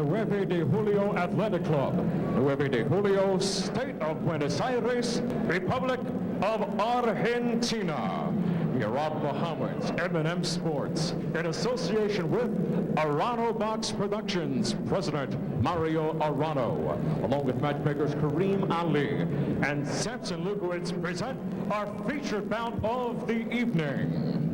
Nueve de Julio Athletic Club, Nueve de Julio, State of Buenos Aires, Republic of Argentina. Rob Muhammad's M&M Sports, in association with Arano Box Productions, President Mario Arano, along with matchmakers Kareem Ali and Samson Lukowitz, present our featured bout of the evening.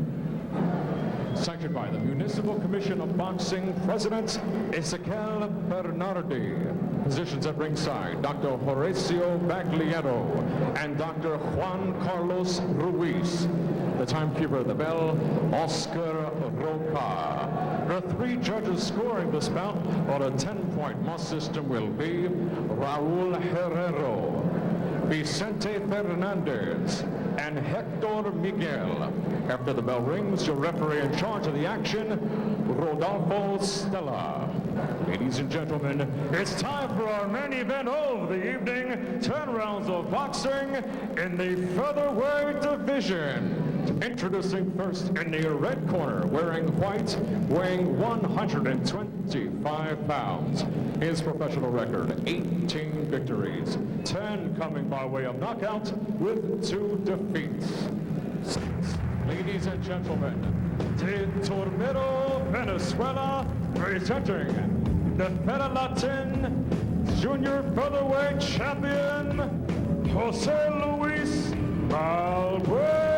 Sanctioned by the Municipal Commission of Boxing President Ezequiel Bernardi. Positions at ringside, Dr. Horacio Baglietto and Dr. Juan Carlos Ruiz. The timekeeper of the bell, Oscar Roca. The three judges scoring this bout on a 10-point must system will be Raul Herrero, Vicente Fernandez, and Hector Miguel. After the bell rings, your referee in charge of the action, Rodolfo Stella. Ladies and gentlemen, it's time for our main event of the evening, 10 rounds of boxing in the featherweight division. Introducing first in the red corner, wearing white, weighing 125 pounds. His professional record, 18 victories, 10 coming by way of knockout with 2 defeats. Ladies and gentlemen, de Tormero, Venezuela, presenting the Fede Latin Junior Featherweight Champion, Jose Luis Valbuena.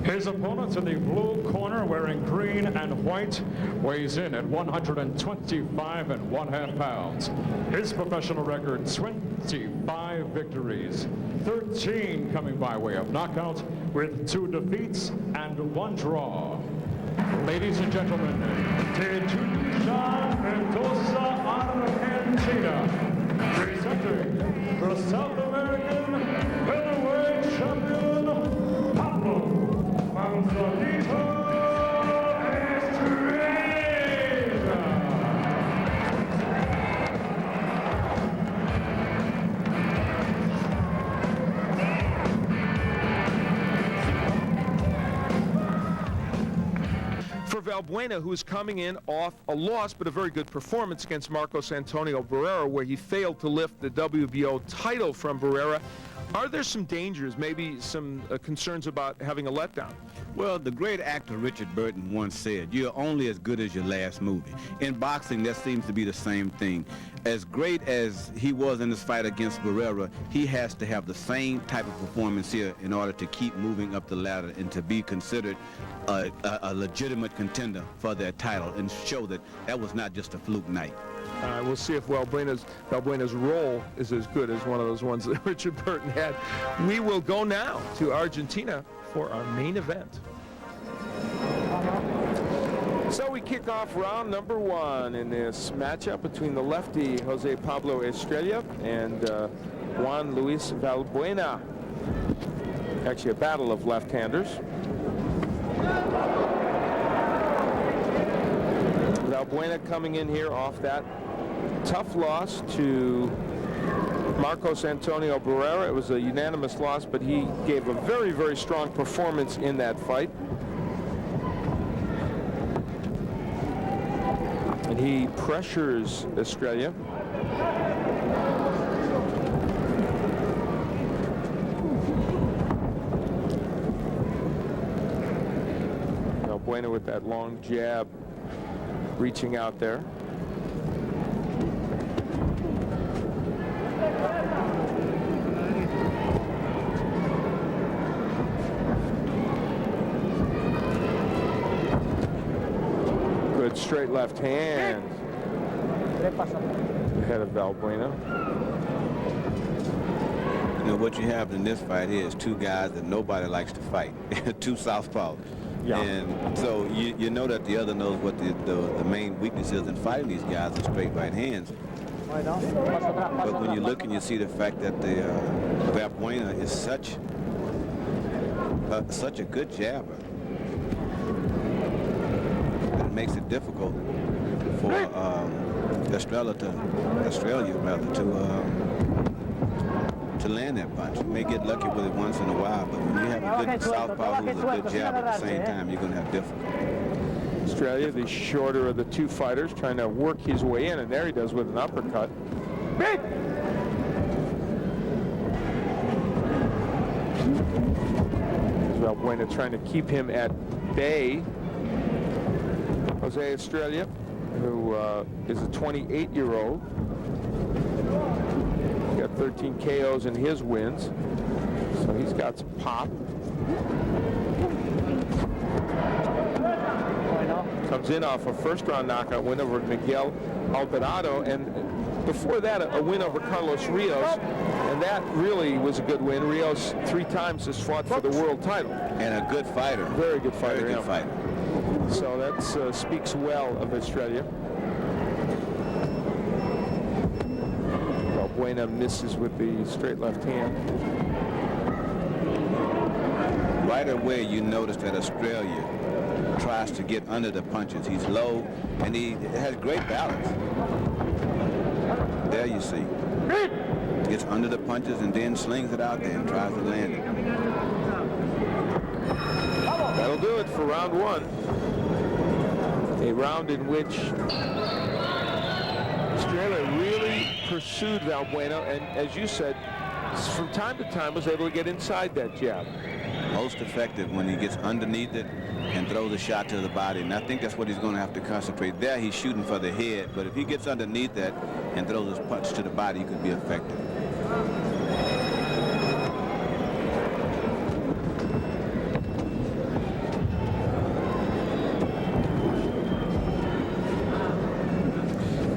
His opponent in the blue corner, wearing green and white, weighs in at 125½ pounds. His professional record, 25 victories, 13 coming by way of knockout, with 2 defeats and 1 draw. Ladies and gentlemen, de Tunja, Mendoza, Argentina, presenting the South American featherweight champion, Pablo Estrella. For Valbuena, who is coming in off a loss but a very good performance against Marcos Antonio Barrera, where he failed to lift the WBO title from Barrera, are there some dangers, maybe some concerns about having a letdown? Well, the great actor Richard Burton once said, "You're only as good as your last movie." In boxing, that seems to be the same thing. As great as he was in this fight against Barrera, he has to have the same type of performance here in order to keep moving up the ladder and to be considered a legitimate contender for that title and show that that was not just a fluke night. We'll see if Valbuena's role is as good as one of those ones that Richard Burton had. We will go now to Argentina for our main event. So we kick off round number 1 in this matchup between the lefty Jose Pablo Estrella and Juan Luis Valbuena. Actually a battle of left-handers. Valbuena coming in here off that tough loss to Marcos Antonio Barrera. It was a unanimous loss, but he gave a very, very strong performance in that fight. And he pressures Estrella. Valbuena with that long jab, reaching out there. Good straight left hand. Ahead of Valbuena. You know, what you have in this fight here is 2 guys that nobody likes to fight. 2 southpaws. Yeah. And so you know that the other knows what the main weakness is in fighting these guys are straight right hands. But when you look and you see the fact that the Valbuena is such a good jabber, it makes it difficult for Estrella to land that punch. You may get lucky with it once in a while, but when you good southpaw who's a good jab at the same time, you're going to have difficulty. Estrella, the shorter of the two fighters, trying to work his way in, and there he does with an uppercut. Valbuena trying to keep him at bay. Jose Estrella, who is a 28-year-old. He's got 13 KOs in his wins, so he's got some pop. Comes in off a first-round knockout win over Miguel Alvarado, and before that a win over Carlos Rios, and that really was a good win. Rios 3 times has fought for the world title. And a good fighter. Very good fighter. Very good fighter. So that speaks well of Estrella. Valbuena misses with the straight left hand. Right away you notice that Estrella tries to get under the punches. He's low and he has great balance. There you see. Gets under the punches and then slings it out there and tries to land it. That'll do it for round 1. A round in which Estrella really pursued Valbuena, and as you said, from time to time was able to get inside that jab. Most effective when he gets underneath it and throws a shot to the body, and I think that's what he's going to have to concentrate. There he's shooting for the head, but if he gets underneath that and throws his punch to the body, he could be effective.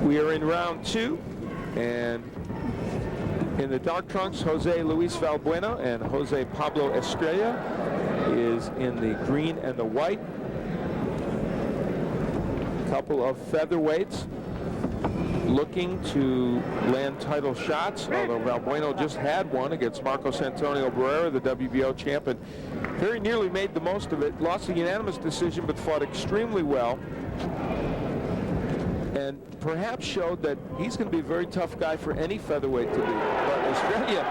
We are in round 2, and in the dark trunks, Jose Luis Valbuena, and Jose Pablo Estrella is in the green and the white. A couple of featherweights looking to land title shots, although Valbuena just had one against Marcos Antonio Barrera, the WBO champion. Very nearly made the most of it. Lost a unanimous decision, but fought extremely well. And perhaps showed that he's going to be a very tough guy for any featherweight to beat. But Estrella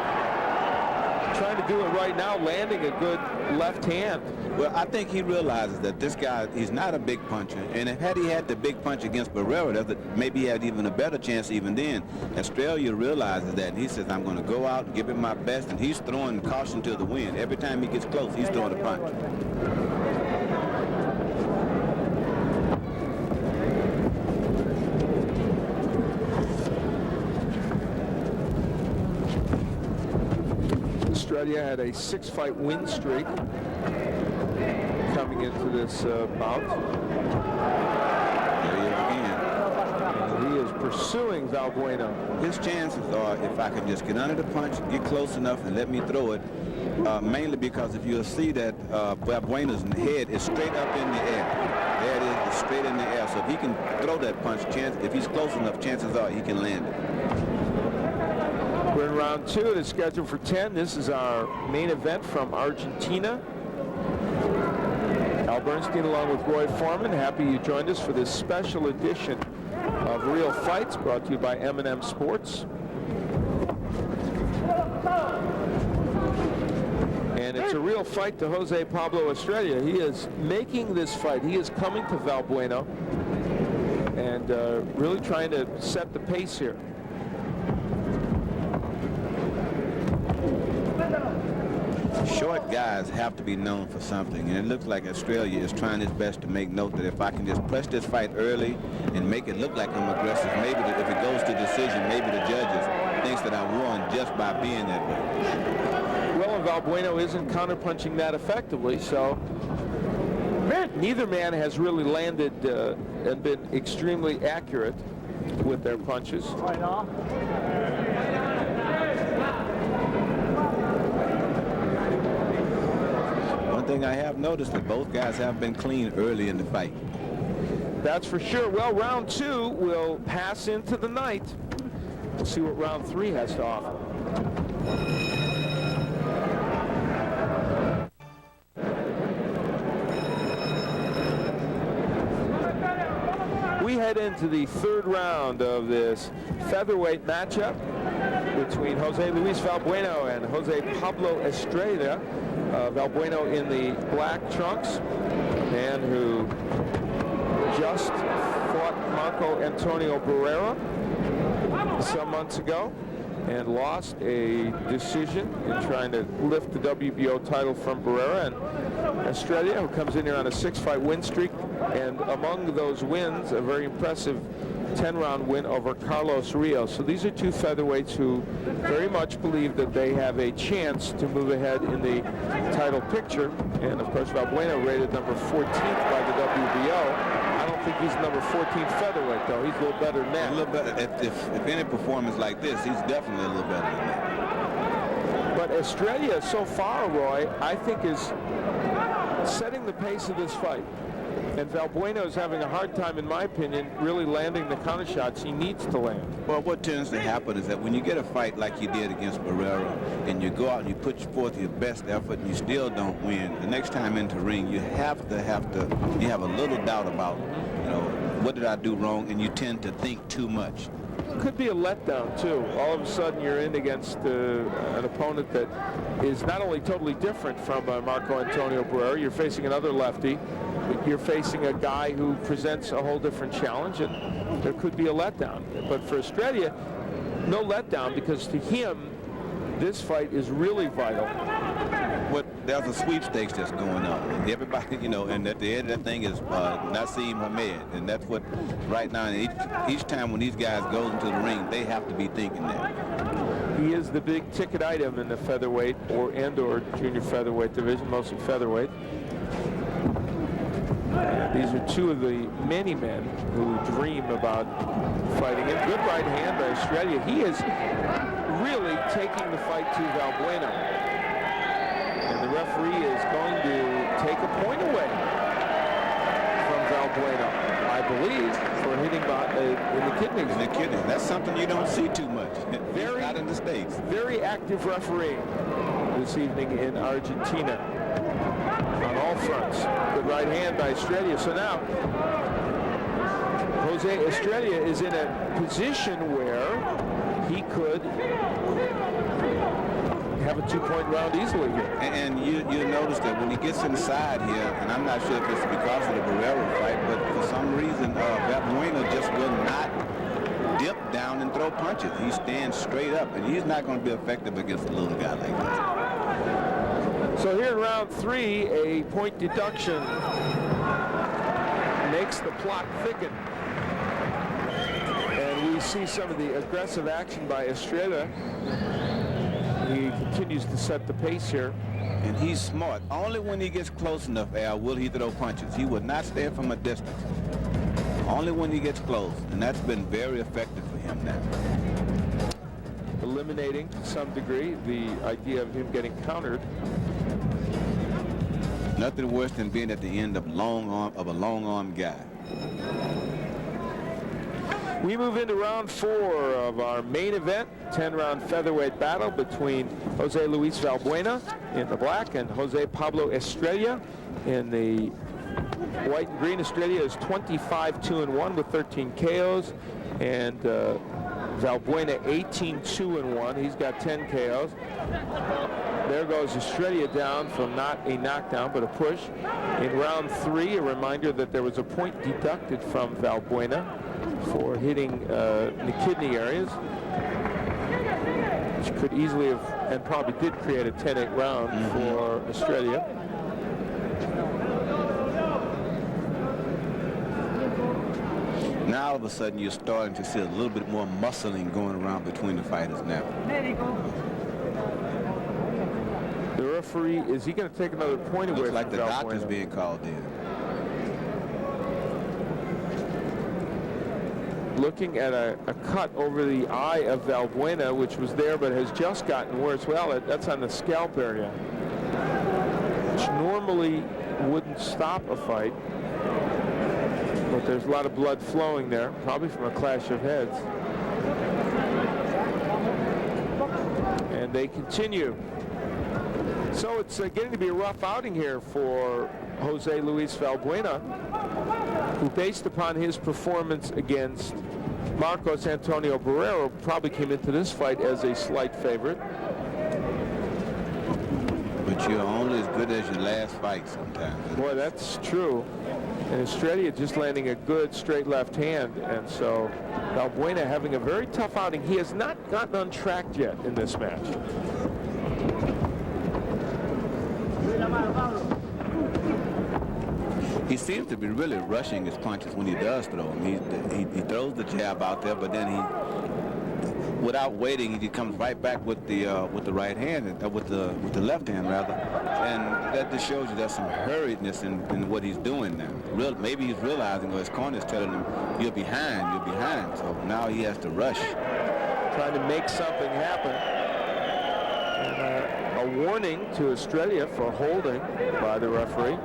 trying to do it right now, landing a good left hand. Well, I think he realizes that this guy, he's not a big puncher, and had he had the big punch against Barrera, maybe he had even a better chance even then. Estrella realizes that, and he says, I'm going to go out and give it my best, and he's throwing caution to the wind. Every time he gets close, he's throwing a punch. Estrella had a 6-fight win streak coming into this bout. There he is again. And he is pursuing Valbuena. His chances are, if I can just get under the punch, get close enough, and let me throw it, mainly because if you'll see that Valbuena's head is straight up in the air. There it is, it's straight in the air. So if he can throw that punch, if he's close enough, chances are he can land it. We're in round 2. It is scheduled for 10. This is our main event from Argentina. Al Bernstein along with Roy Foreman. Happy you joined us for this special edition of Real Fights brought to you by M&M Sports. And it's a real fight to Jose Pablo Estrella. He is making this fight. He is coming to Valbuena and really trying to set the pace here. Short guys have to be known for something, and it looks like Estrella is trying his best to make note that if I can just press this fight early and make it look like I'm aggressive, maybe if it goes to decision, maybe the judges thinks that I won just by being that way. Well, and Valbuena isn't counterpunching that effectively, so neither man has really landed and been extremely accurate with their punches. One thing I have noticed that both guys have been clean early in the fight. That's for sure. Well, round 2 will pass into the night. We'll see what round 3 has to offer. We head into the 3rd round of this featherweight matchup between Jose Luis Valbuena and Jose Pablo Estrella. Valbuena in the black trunks, a man who just fought Marco Antonio Barrera some months ago and lost a decision in trying to lift the WBO title from Barrera. And Estrella, who comes in here on a 6-fight win streak, and among those wins, a very impressive 10-round win over Carlos Rios. So these are two featherweights who very much believe that they have a chance to move ahead in the title picture. And of course, Valbuena rated number 14th by the WBO. I don't think he's number 14th featherweight, though. He's a little better than that. A little better. If any performance like this, he's definitely a little better than that. But Estrella, so far, Roy, I think is setting the pace of this fight. And Valbuena is having a hard time, in my opinion, really landing the counter shots he needs to land. Well, what tends to happen is that when you get a fight like you did against Barrera, and you go out and you put forth your best effort and you still don't win, the next time into the ring, you have a little doubt about, what did I do wrong? And you tend to think too much. Could be a letdown, too. All of a sudden, you're in against an opponent that is not only totally different from Marco Antonio Barrera, you're facing another lefty. You're facing a guy who presents a whole different challenge, and there could be a letdown. But for Estrella, no letdown, because to him, this fight is really vital. But there's a sweepstakes that's going on. Everybody, and at the end of that thing is Nassim Hamed, and that's what right now, each time when these guys go into the ring, they have to be thinking that. He is the big ticket item in the featherweight or junior featherweight division, mostly featherweight. These are two of the many men who dream about fighting him. Good right hand by Estrella. He is really taking the fight to Valbuena. And the referee is going to take a point away from Valbuena, I believe, for hitting in the kidneys. In the kidneys. That's something you don't see too much. Not in the States. Very active referee this evening in Argentina on all fronts. Good right hand by Estrella. So now Jose Estrella is in a position where he could have a 2-point round easily here. And you notice that when he gets inside here, and I'm not sure if it's because of the Barrera fight, but for some reason Valbuena just will not dip down and throw punches. He stands straight up, and he's not going to be effective against a little guy like this. So here in round 3, a point deduction makes the plot thicken. And we see some of the aggressive action by Estrella. He continues to set the pace here. And he's smart. Only when he gets close enough, Al, will he throw punches. He will not stand from a distance. Only when he gets close. And that's been very effective for him now. Eliminating, to some degree, the idea of him getting countered. Nothing worse than being at the end of a long-arm guy. We move into round 4 of our main event, 10-round featherweight battle between Jose Luis Valbuena in the black and Jose Pablo Estrella in the white and green. Estrella is 25-2-1 with 13 KOs, and Valbuena 18-2-1. He's got 10 KOs. There goes Estrella down from not a knockdown but a push. In round 3, a reminder that there was a point deducted from Valbuena for hitting the kidney areas, which could easily have and probably did create a 10-8 round for Estrella. Now all of a sudden you're starting to see a little bit more muscling going around between the fighters now. The referee, is he going to take another point away? Looks like from the Valbuena? doctor's being called in. Looking at a cut over the eye of Valbuena, which was there but has just gotten worse. Well, that's on the scalp area, which normally wouldn't stop a fight. But there's a lot of blood flowing there, probably from a clash of heads. And they continue. So it's getting to be a rough outing here for Jose Luis Valbuena, who, based upon his performance against Marcos Antonio Barrera, probably came into this fight as a slight favorite. But But you're only as good as your last fight sometimes. Boy, that's true. And Estrella just landing a good straight left hand. And so Valbuena having a very tough outing. He has not gotten untracked yet in this match. He seems to be really rushing his punches when he does throw them. He throws the jab out there, but then without waiting, he comes right back with the right hand, with the left hand rather, and that just shows you there's some hurriedness in what he's doing now. Maybe he's realizing, or his corner is telling him, you're behind. So now he has to rush, trying to make something happen. And, a warning to Estrella for holding by the referee.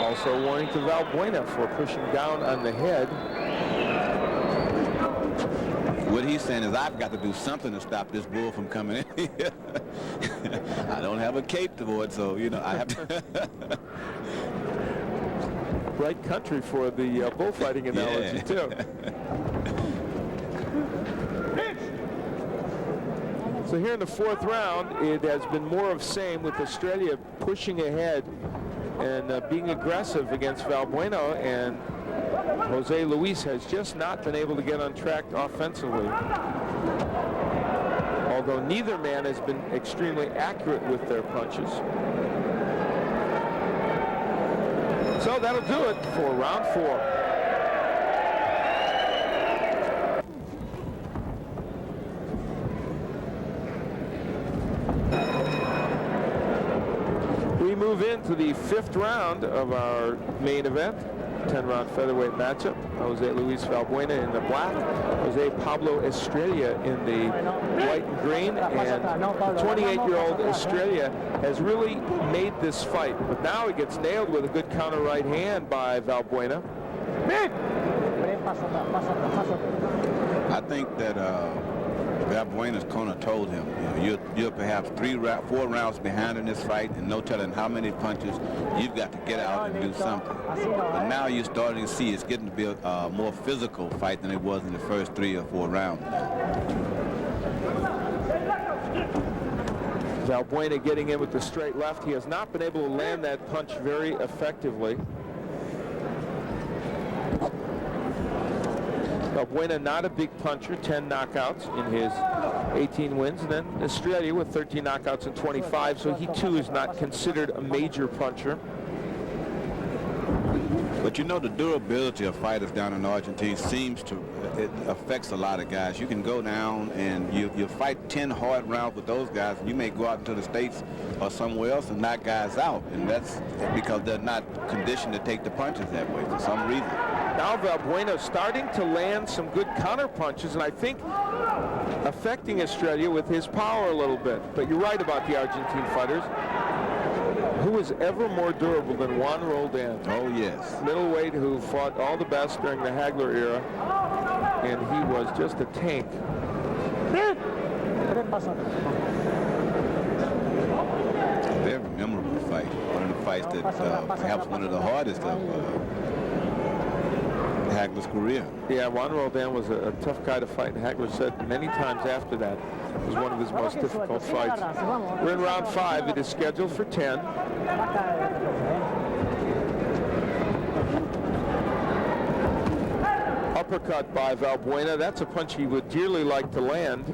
Also a warning to Valbuena for pushing down on the head. What he's saying is, I've got to do something to stop this bull from coming in here. I don't have a cape to it, so, you know, I have to. Right country for the bullfighting analogy, too. So here in the fourth round, it has been more of same, with Estrella pushing ahead and being aggressive against Valbuena, and Jose Luis has just not been able to get untracked offensively. Although neither man has been extremely accurate with their punches. So that'll do it for round 4. We move into the 5th round of our main event, 10-round featherweight matchup. Jose Luis Valbuena in the black, Jose Pablo Estrella in the white and green. And 28-year-old Estrella has really made this fight, but now he gets nailed with a good counter right hand by Valbuena. I think that Valbuena's corner told him, you know, you're perhaps 4 rounds behind in this fight, and no telling how many punches. You've got to get out and do something. But now you're starting to see it's getting to be a more physical fight than it was in the first 3 or 4 rounds. Valbuena getting in with the straight left. He has not been able to land that punch very effectively. Valbuena not a big puncher, 10 knockouts in his 18 wins, and then Estrella with 13 knockouts and 25, so he too is not considered a major puncher. But you know, the durability of fighters down in Argentina it affects a lot of guys. You can go down and you fight 10 hard rounds with those guys, and you may go out into the States or somewhere else and knock guys out, and that's because they're not conditioned to take the punches that way for some reason. Now Valbuena starting to land some good counter punches, and I think affecting Estrella with his power a little bit. But you're right about the Argentine fighters. Who was ever more durable than Juan Roldan? Oh, yes. Middleweight who fought all the best during the Hagler era, and he was just a tank. Very memorable fight. One of the fights that perhaps one of the hardest of Hagler's career. Yeah, Juan Roldan was a tough guy to fight, and Hagler said many times after that it was one of his most difficult fights. We're in round 5. It is scheduled for 10. Uppercut by Valbuena. That's a punch he would dearly like to land,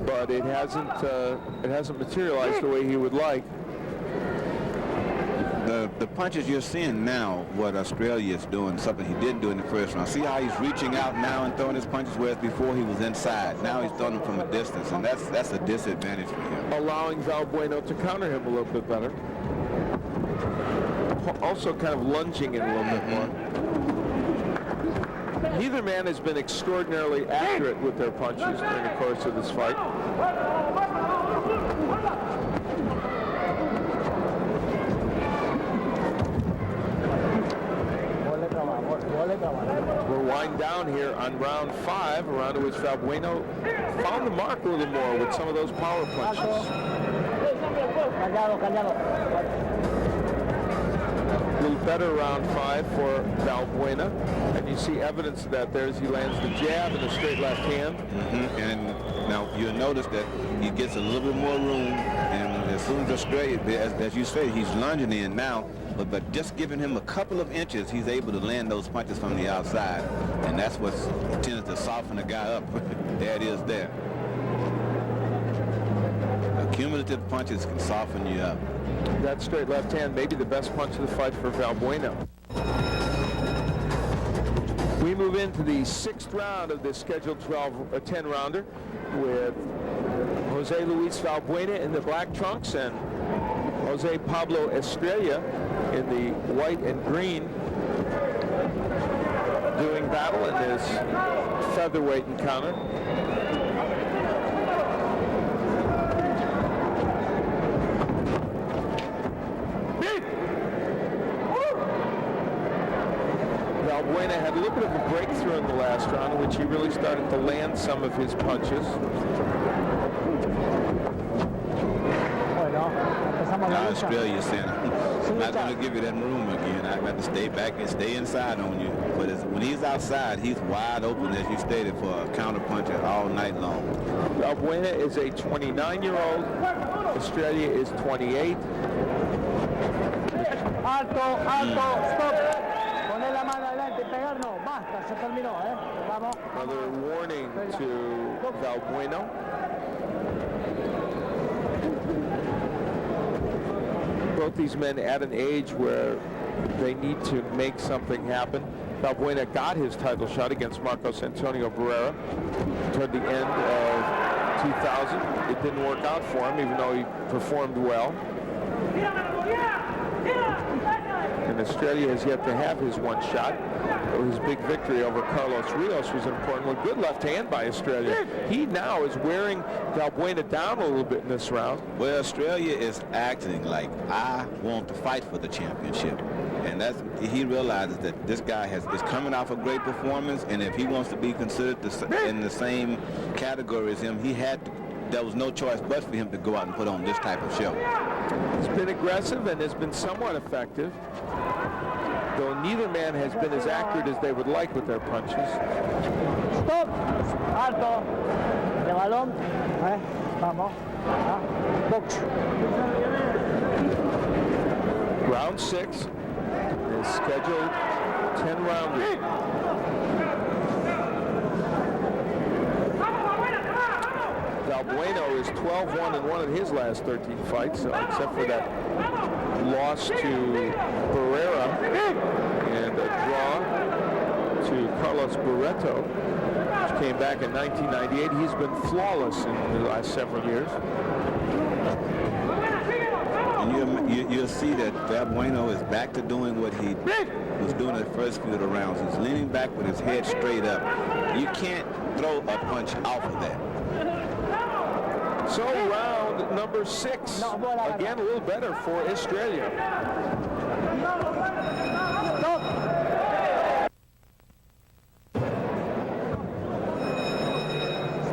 but it hasn't materialized the way he would like. The punches you're seeing now, what Estrella is doing, something he didn't do in the first round. See how he's reaching out now and throwing his punches, whereas before he was inside. Now he's throwing them from a distance, and that's a disadvantage for him. Allowing Valbuena to counter him a little bit better. Also kind of lunging in a little bit more. Neither man has been extraordinarily accurate with their punches during the course of this fight. We'll wind down here on round 5, a round in which Valbuena found the mark a little more with some of those power punches. A little better round 5 for Valbuena, and you see evidence of that there as he lands the jab and the straight left hand. And Now, you'll notice that he gets a little bit more room, and as soon as Estrella, as you say, he's lunging in now, but just giving him a couple of inches, he's able to land those punches from the outside, and that's what tends to soften the guy up. There it is there. Cumulative punches can soften you up. That straight left hand may be the best punch of the fight for Valbuena. We move into the 6th round of this scheduled 10-rounder with Jose Luis Valbuena in the black trunks and Jose Pablo Estrella in the white and green, doing battle in this featherweight encounter. Valbuena had a little bit of a breakthrough in the last round in which he really started to land some of his punches. Now Australia saying, I'm not going to give you that room again. I've got to stay back and stay inside on you. But when he's outside, he's wide open, as you stated, for a counterpuncher all night long. Valbuena is a 29-year-old. Australia is 28. Alto, alto, stop. Poner la mano adelante, pegar no, basta, se terminó, Vamos. Another warning to Valbuena. Both these men at an age where they need to make something happen. Valbuena got his title shot against Marcos Antonio Barrera toward the end of 2000. It didn't work out for him, even though he performed well. And Estrella has yet to have his one shot. His big victory over Carlos Rios was important. Well, good left hand by Estrella. He now is wearing Valbuena down a little bit in this round. Well, Estrella is acting like, I want to fight for the championship. And he realizes that this guy is coming off a great performance, and if he wants to be considered in the same category as him, there was no choice but for him to go out and put on this type of show. He's been aggressive and has been somewhat effective, though neither man has been as accurate as they would like with their punches. Stop! Alto! De balón. Vamos. Box. Round 6 is scheduled 10-rounder. Valbuena is 12-1 in one of his last 13 fights, except for that loss to Barrera and a draw to Carlos Barreto, which came back in 1998. He's been flawless in the last several years. And you'll see that Valbuena is back to doing what he was doing in the first few of the rounds. He's leaning back with his head straight up. You can't throw a punch off of that. So round number 6, again a little better for Estrella.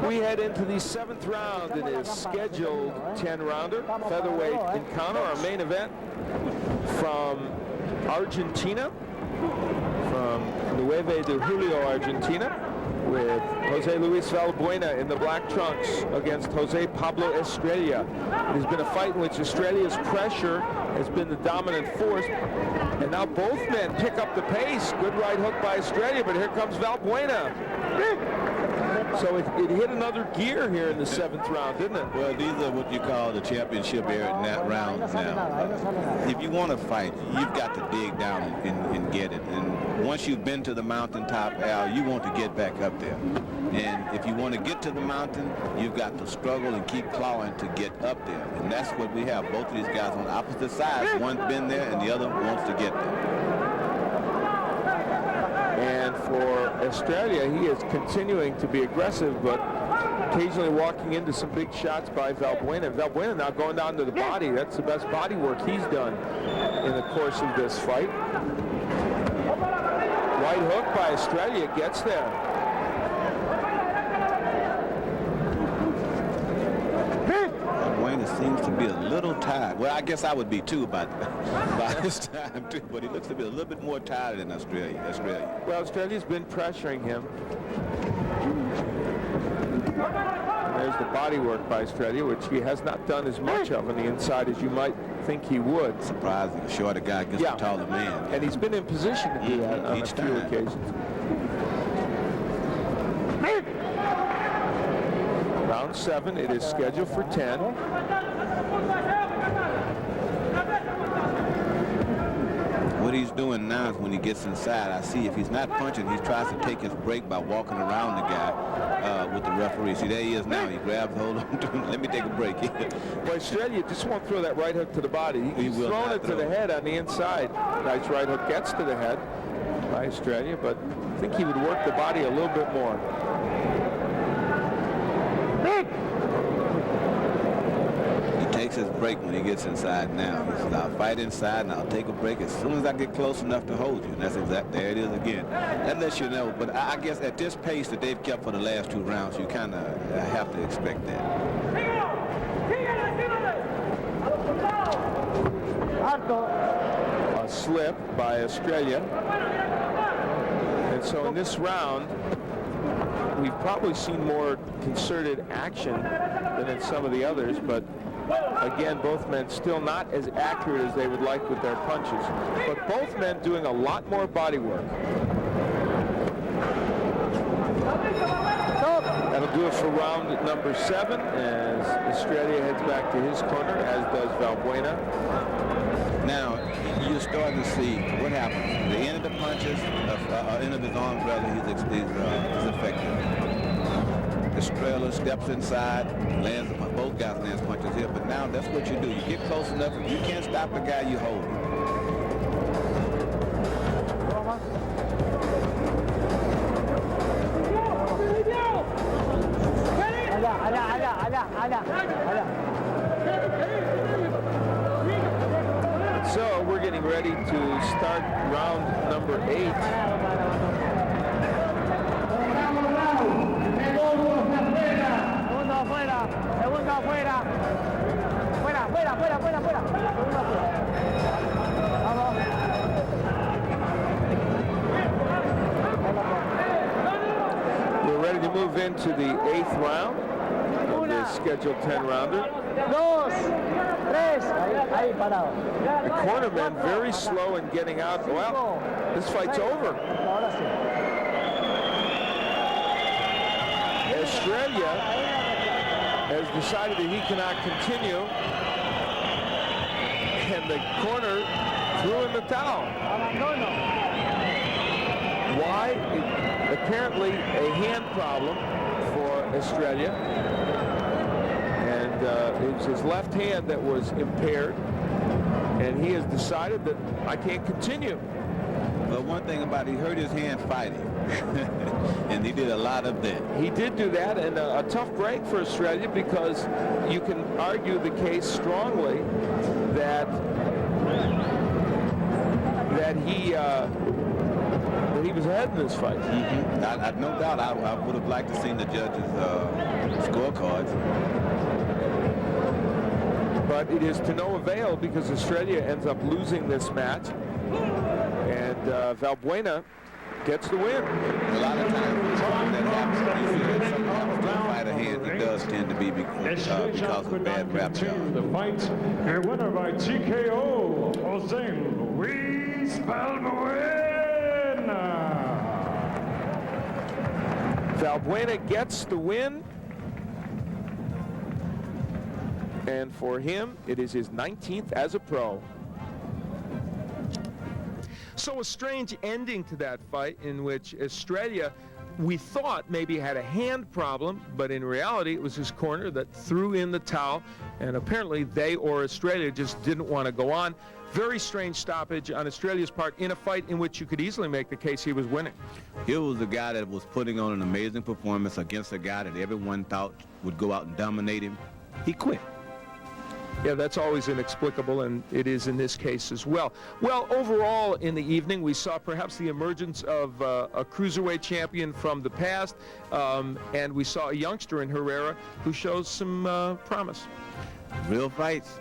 We head into the 7th round in his scheduled 10-rounder featherweight encounter. Our main event from Argentina, from Nueve de Julio, Argentina, with Jose Luis Valbuena in the black trunks against Jose Pablo Estrella. It has been a fight in which Estrella's pressure has been the dominant force, and now both men pick up the pace. Good right hook by Estrella, but here comes Valbuena. So it hit another gear here in the 7th round, didn't it? Well, these are what you call the championship era in that round now. If you want to fight, you've got to dig down and get it. And once you've been to the mountaintop, Al, you want to get back up there. And if you want to get to the mountain, you've got to struggle and keep clawing to get up there. And that's what we have. Both of these guys on opposite sides. One's been there and the other wants to get there. And for Estrella, he is continuing to be aggressive, but occasionally walking into some big shots by Valbuena. Valbuena now going down to the body. That's the best body work he's done in the course of this fight. Right hook by Estrella gets there. Seems to be a little tired. Well, I guess I would be too by this time too, but he looks to be a little bit more tired than Estrella. Well, Estrella's been pressuring him. there's the body work by Estrella, which he has not done as much of on the inside as you might think he would. Surprising, a shorter guy against a taller man. And he's been in position to do that on a few occasions. Round 7, it is scheduled for 10. What he's doing now is when he gets inside, I see if he's not punching, he tries to take his break by walking around the guy with the referee. See, there he is now. He grabs hold on to him. Let me take a break. Well, Estrella just won't throw that right hook to the body. He's throwing it to the head on the inside. Nice right hook gets to the head by Estrella, but I think he would work the body a little bit more. Takes his break when he gets inside now. He says, I'll fight inside and I'll take a break as soon as I get close enough to hold you. And that's exactly, there it is again. That lets you know, but I guess at this pace that they've kept for the last 2 rounds, you kind of have to expect that. A slip by Estrella. And so in this round, we've probably seen more concerted action than in some of the others, but again, both men still not as accurate as they would like with their punches, but both men doing a lot more body work. That'll do it for round number 7 as Estrella heads back to his corner, as does Valbuena. Now, you're starting to see what happens. The end of the punches, end of his arms rather, he's effective. Estrella steps inside, lands, both guys lands punches here, but now that's what you do. You get close enough, if you can't stop the guy, you hold him. So we're getting ready to start round number 8. Segundo afuera. Fuera. Vamos. We're ready to move into the 8th round of this scheduled 10-rounder. Dos, tres. Ahí parado. The cornermen very slow in getting out. Well, this fight's over. Estrella has decided that he cannot continue, and the corner threw in the towel. Why? Apparently a hand problem for Estrella, and it was his left hand that was impaired, and he has decided that I can't continue. But one thing about it, he hurt his hand fighting, and he did a lot of that. He did do that, and a tough break for Estrella, because you can argue the case strongly that he was ahead in this fight. Mm-hmm. No doubt, I would have liked to seen the judges' scorecards. But it is to no avail, because Estrella ends up losing this match, and Valbuena gets the win. A lot of times that happens, you feel that sometimes the fighter hand, he does tend to be because of bad rap job. The fight, a winner by TKO, Jose Luis Valbuena. Valbuena gets the win, and for him, it is his 19th as a pro. So a strange ending to that fight, in which Estrella, we thought maybe had a hand problem, but in reality it was his corner that threw in the towel, and apparently they or Estrella just didn't want to go on. Very strange stoppage on Estrella's part in a fight in which you could easily make the case he was winning. Here was a guy that was putting on an amazing performance against a guy that everyone thought would go out and dominate him. He quit. Yeah, that's always inexplicable, and it is in this case as well. Well, overall in the evening, we saw perhaps the emergence of a cruiserweight champion from the past, and we saw a youngster in Herrera who shows some promise. Real fights.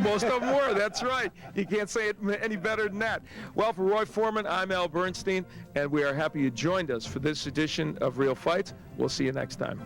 Most of them were, that's right. You can't say it any better than that. Well, for Roy Foreman, I'm Al Bernstein, and we are happy you joined us for this edition of Real Fights. We'll see you next time.